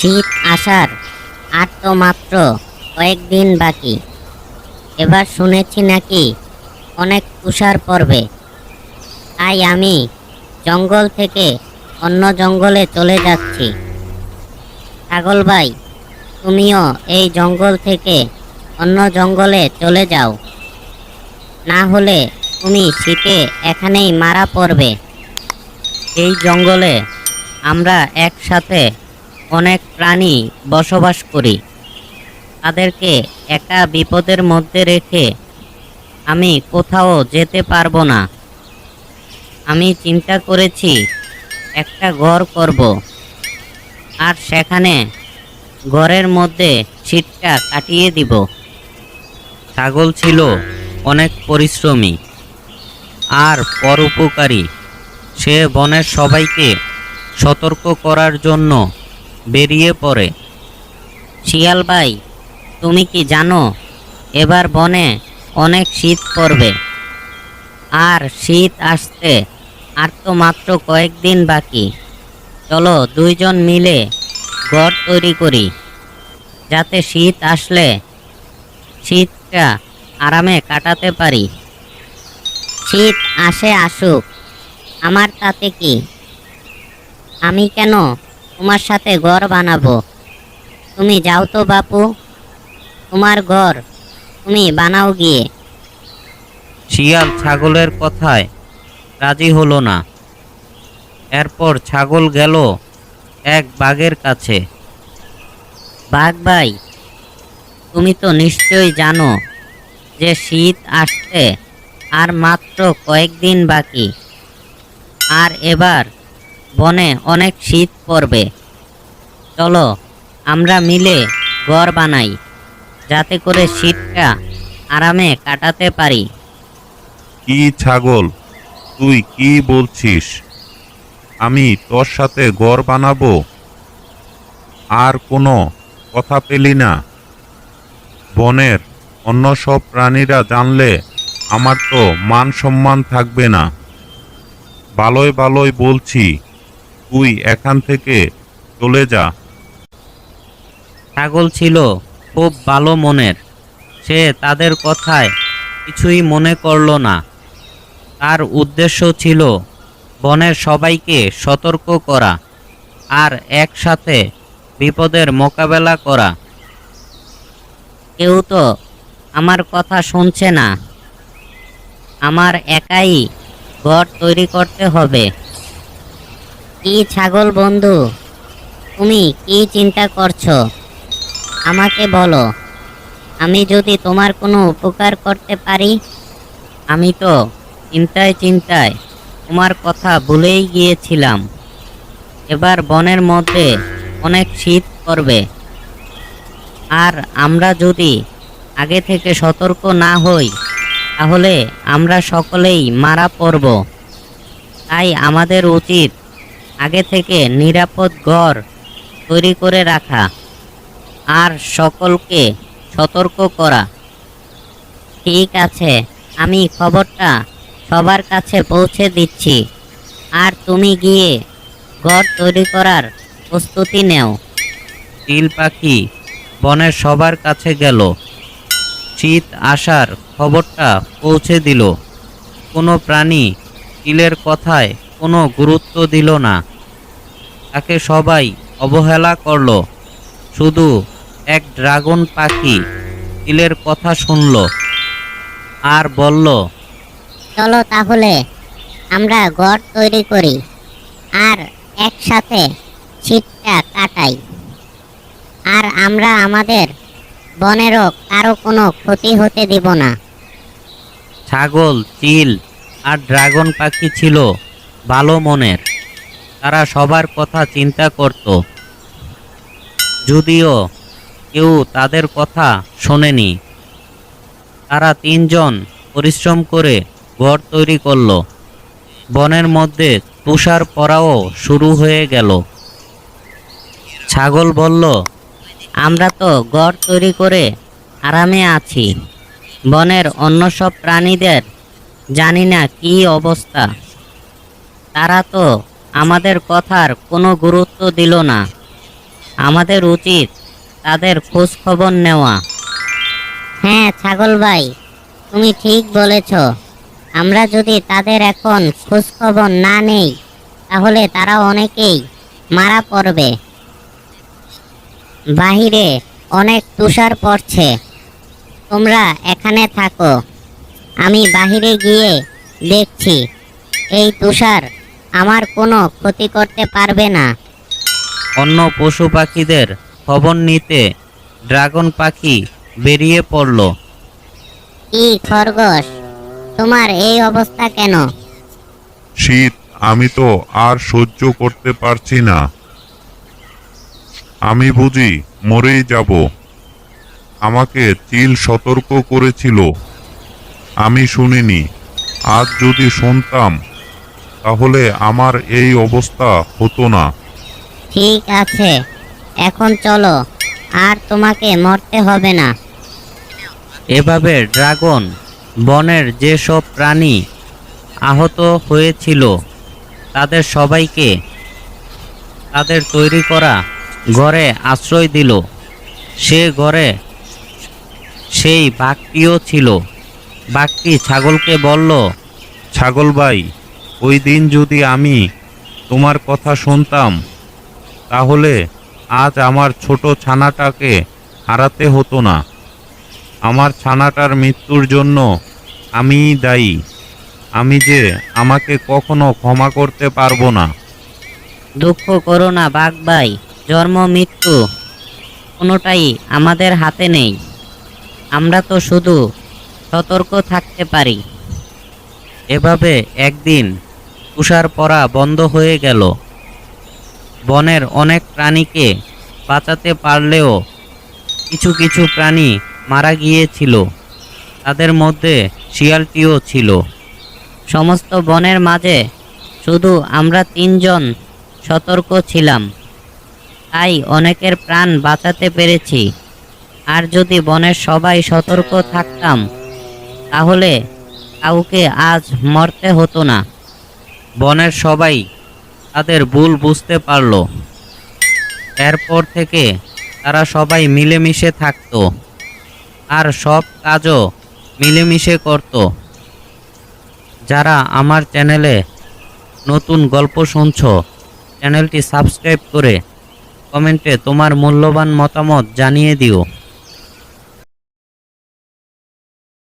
শীত আসার আর তো মাত্র কয়েকদিন বাকি। এবার শুনেছি নাকি অনেক তুষার পড়বে। তাই আমি জঙ্গল থেকে অন্য জঙ্গলে চলে যাচ্ছি। ছাগল ভাই, তুমিও এই জঙ্গল থেকে অন্য জঙ্গলে চলে যাও, না হলে তুমি শীতে এখানেই মারা পড়বে। এই জঙ্গলে আমরা একসাথে অনেক প্রাণী বসবাস করি। তাদেরকে একা বিপদের মধ্যে রেখে আমি কোথাও যেতে পারবো না। আমি চিন্তা করেছি একটা ঘর করব, আর সেখানে ঘরের মধ্যে শীতটা কাটিয়ে দিব। ছাগল ছিল অনেক পরিশ্রমী আর পরোপকারী। সে বনের সবাইকে সতর্ক করার জন্য বেরিয়ে পড়ে। শিয়াল ভাই, তুমি কি জানো এবার বনে অনেক শীত পড়বে, আর শীত আসতে আর তো মাত্র কয়েকদিন বাকি। চলো দুইজন মিলে ঘর তৈরি করি, যাতে শীত আসলে শীতটা আরামে কাটাতে পারি। শীত আসে আসুক, আমার তাতে কি? আমি কেন তোমার সাথে ঘর বানাবো? তুমি যাও তো বাপু, তোমার ঘর তুমি বানাও গিয়ে। শিয়াল ছাগলের কথায় রাজি হলো না। এরপর ছাগল গেল এক বাঘের কাছে। বাঘ ভাই, তুমি তো নিশ্চয়ই জানো যে শীত আসতে আর মাত্র কয়েকদিন বাকি, আর এবার বনে অনেক শীত পড়বে। চলো আমরা মিলে ঘর বানাই, যাতে করে শীতটা আরামে কাটাতে পারি। কি ছাগল, তুই কি বলছিস? আমি তোর সাথে ঘর বানাবো? আর কোনো কথা পেলি না? বনের অন্য সব প্রাণীরা জানলে আমার তো মান সম্মান থাকবে না। ভালোই ভালোই বলছি, তুই এখান থেকে চলে যা। ছাগল ছিল খুব ভালো মনের। সে তাদের কথায় কিছুই মনে করল না। তার উদ্দেশ্য ছিল বনের সবাইকে সতর্ক করা আর একসাথে বিপদের মোকাবেলা করা। কেউ তো আমার কথা শুনছে না। আমার একাই ঘর তৈরি করতে হবে। কি ছাগল বন্ধু, তুমি কি চিন্তা করছো? আমাকে বলো, আমি যদি তোমার কোনো উপকার করতে পারি। আমি তো চিন্তায় চিন্তায় তোমার কথা ভুলেই গিয়েছিলাম। এবার বনের মধ্যে অনেক শীত পড়বে, আর আমরা যদি আগে থেকে সতর্ক না হই তাহলে আমরা সকলেই মারা পড়ব। তাই আমাদের উচিত আগে থেকে নিরাপদ ঘর তৈরি করে রাখা আর সকলকে সতর্ক করা। ঠিক আছে, আমি খবরটা সবার কাছে পৌঁছে দিচ্ছি, আর তুমি গিয়ে ঘর তৈরি করার প্রস্তুতি নেও। চিল পাখি বনের সবার কাছে গেল। শীত আসার খবরটা পৌঁছে দিল। কোনো প্রাণী চিলের কথায় কোনো গুরুত্ব দিল না। তাকে সবাই অবহেলা করল। শুধু এক ড্রাগন পাখি চিলের কথা শুনল আর বলল, চলো তাহলে আমরা ঘর তৈরি করি, আর একসাথে শীতটা কাটাই। আর আমরা আমাদের বনেরও কারো কোনো ক্ষতি হতে দিব না। ছাগল, চিল আর ড্রাগন পাখি ছিল ভালো মনের। তারা সবার কথা চিন্তা করত, যদিও কেউ তাদের কথা শোনেনি। তারা তিনজন পরিশ্রম করে ঘর তৈরি করল। বনের মধ্যে তুষার পড়াও শুরু হয়ে গেল। ছাগল বলল, আমরা তো ঘর তৈরি করে আরামে আছি। বনের অন্য সব প্রাণীদের জানি না কি অবস্থা। তারা তো আমাদের কথার কোনো গুরুত্ব দিল না। আমাদের উচিত তাদের খোঁজ খবর নেওয়া। হ্যাঁ ছাগল ভাই, তুমি ঠিক বলেছ। আমরা যদি তাদের এখন খোঁজ খবর না নেই তাহলে তারা অনেকেই মারা পড়বে। বাহিরে অনেক তুষার পড়ছে, তোমরা এখানে থাকো, আমি বাহিরে গিয়ে দেখছি। এই তুষার আমার কোনো ক্ষতি করতে পারবে না। অন্য পশু পাখিদের খবর নিতে ড্রাগন পাখি বেরিয়ে পড়ল। কি খরগোশ, তোমার এই অবস্থা কেন? শীত, আমি তো আর সহ্য করতে পারছি না। আমি বুঝি মরেই যাব। আমাকে চিল সতর্ক করেছিল, আমি শুনিনি। আজ যদি শুনতাম তাহলে আমার এই অবস্থা হতো না। ঠিক আছে, এখন চলো, আর তোমাকে মরতে হবে না। এভাবে ড্রাগন বনের যেসব প্রাণী আহত হয়েছিল তাদের সবাইকে তাদের তৈরি করা ঘরে আশ্রয় দিল। সে ঘরে সেই বাঘটিও ছিল। বাঘটি ছাগলকে বলল, ছাগল ভাই, ওই দিন যদি আমি তোমার কথা শুনতাম তাহলে আজ আমার ছোট ছানাটাকে হারাতে হতো না। আমার ছানাটার মৃত্যুর জন্য আমিই দায়ী। আমি যে আমাকে কখনো ক্ষমা করতে পারবো না। দুঃখ করো না বাঘ ভাই, জন্ম মৃত্যু কোনোটাই আমাদের হাতে নেই। আমরা তো শুধু সতর্ক থাকতে পারি। এভাবে একদিন তুষার পড়া বন্ধ হয়ে গেল। বনের অনেক প্রাণীকে বাঁচাতে পারলেও কিছু কিছু প্রাণী মারা গিয়েছিল। তাদের মধ্যে শিয়ালটিও ছিল। সমস্ত বনের মাঝে শুধু আমরা তিনজন সতর্ক ছিলাম, তাই অনেকের প্রাণ বাঁচাতে পেরেছি। আর যদি বনের সবাই সতর্ক থাকতাম তাহলে কাউকে আজ মরতে হতো না। বনের সবাই তাদের ভুল বুঝতে পারল। এরপর থেকে তারা সবাই মিলেমিশে থাকত আর সব কাজও মিলেমিশে করত। যারা আমার চ্যানেলে নতুন গল্প শুনছো, চ্যানেলটি সাবস্ক্রাইব করে কমেন্টে তোমার মূল্যবান মতামত জানিয়ে দিও।